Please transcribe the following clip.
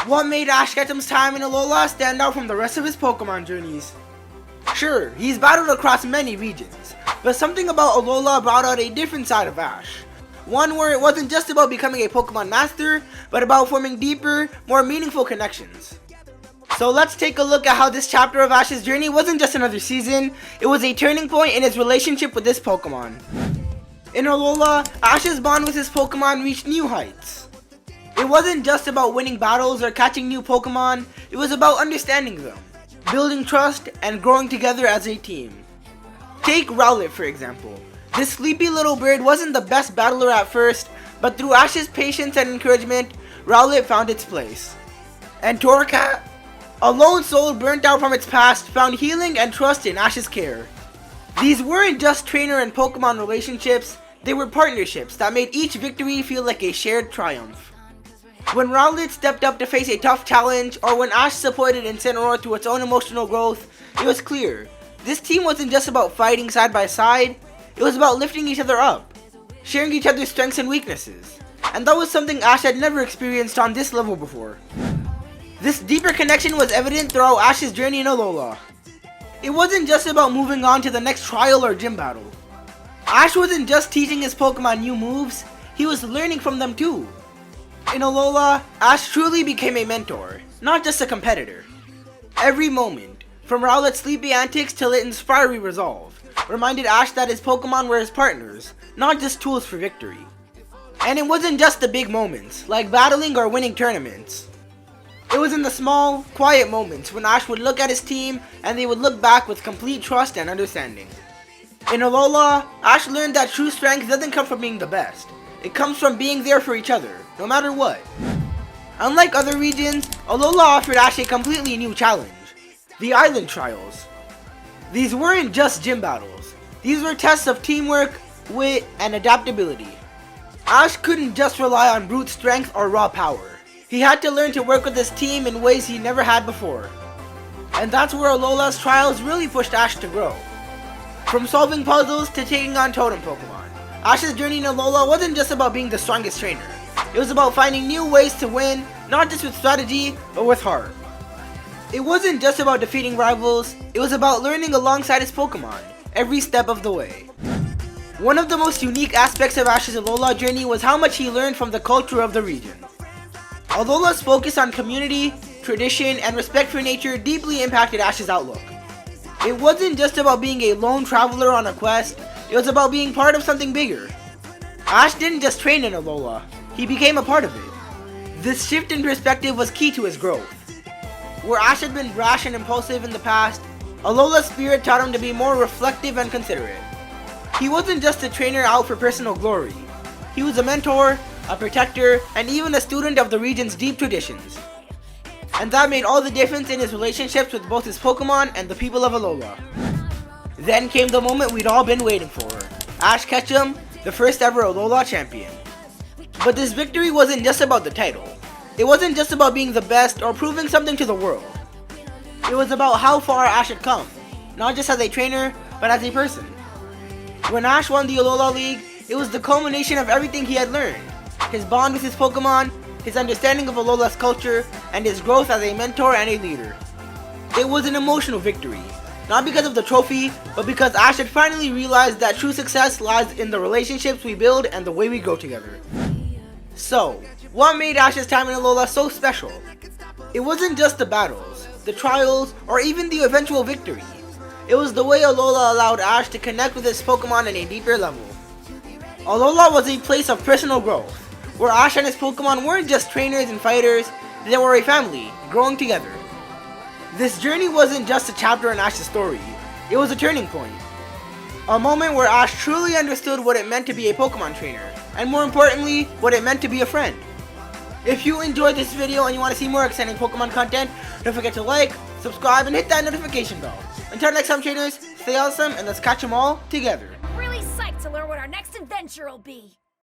What made Ash Ketchum's time in Alola stand out from the rest of his Pokemon journeys? Sure, he's battled across many regions, but something about Alola brought out a different side of Ash. One where it wasn't just about becoming a Pokemon master, but about forming deeper, more meaningful connections. So let's take a look at how this chapter of Ash's journey wasn't just another season, it was a turning point in his relationship with this Pokemon. In Alola, Ash's bond with his Pokemon reached new heights. It wasn't just about winning battles or catching new Pokemon, it was about understanding them, building trust, and growing together as a team. Take Rowlet for example. This sleepy little bird wasn't the best battler at first, but through Ash's patience and encouragement, Rowlet found its place. And Torracat, a lone soul burnt out from its past, found healing and trust in Ash's care. These weren't just trainer and Pokemon relationships, they were partnerships that made each victory feel like a shared triumph. When Rowlet stepped up to face a tough challenge, or when Ash supported Incineroar through its own emotional growth, it was clear, this team wasn't just about fighting side by side, it was about lifting each other up, sharing each other's strengths and weaknesses, and that was something Ash had never experienced on this level before. This deeper connection was evident throughout Ash's journey in Alola. It wasn't just about moving on to the next trial or gym battle. Ash wasn't just teaching his Pokemon new moves, he was learning from them too. In Alola, Ash truly became a mentor, not just a competitor. Every moment, from Rowlet's sleepy antics to Litten's fiery resolve, reminded Ash that his Pokemon were his partners, not just tools for victory. And it wasn't just the big moments, like battling or winning tournaments. It was in the small, quiet moments when Ash would look at his team and they would look back with complete trust and understanding. In Alola, Ash learned that true strength doesn't come from being the best. It comes from being there for each other, no matter what. Unlike other regions, Alola offered Ash a completely new challenge: the Island Trials. These weren't just gym battles. These were tests of teamwork, wit, and adaptability. Ash couldn't just rely on brute strength or raw power. He had to learn to work with his team in ways he never had before. And that's where Alola's trials really pushed Ash to grow. From solving puzzles to taking on totem Pokemon, Ash's journey in Alola wasn't just about being the strongest trainer. It was about finding new ways to win, not just with strategy, but with heart. It wasn't just about defeating rivals, it was about learning alongside his Pokemon, every step of the way. One of the most unique aspects of Ash's Alola journey was how much he learned from the culture of the region. Alola's focus on community, tradition, and respect for nature deeply impacted Ash's outlook. It wasn't just about being a lone traveler on a quest, it was about being part of something bigger. Ash didn't just train in Alola, he became a part of it. This shift in perspective was key to his growth. Where Ash had been brash and impulsive in the past, Alola's spirit taught him to be more reflective and considerate. He wasn't just a trainer out for personal glory, he was a mentor, a protector, and even a student of the region's deep traditions. And that made all the difference in his relationships with both his Pokemon and the people of Alola. Then came the moment we'd all been waiting for: Ash Ketchum, the first ever Alola Champion. But this victory wasn't just about the title. It wasn't just about being the best or proving something to the world. It was about how far Ash had come, not just as a trainer, but as a person. When Ash won the Alola League, it was the culmination of everything he had learned: his bond with his Pokemon, his understanding of Alola's culture, and his growth as a mentor and a leader. It was an emotional victory, not because of the trophy, but because Ash had finally realized that true success lies in the relationships we build and the way we grow together. So, what made Ash's time in Alola so special? It wasn't just the battles, the trials, or even the eventual victory. It was the way Alola allowed Ash to connect with his Pokemon on a deeper level. Alola was a place of personal growth, where Ash and his Pokemon weren't just trainers and fighters, they were a family, growing together. This journey wasn't just a chapter in Ash's story, it was a turning point. A moment where Ash truly understood what it meant to be a Pokemon trainer, and more importantly, what it meant to be a friend. If you enjoyed this video and you want to see more exciting Pokemon content, don't forget to like, subscribe, and hit that notification bell. Until next time, trainers, stay awesome and let's catch them all together. I'm really psyched to learn what our next adventure will be.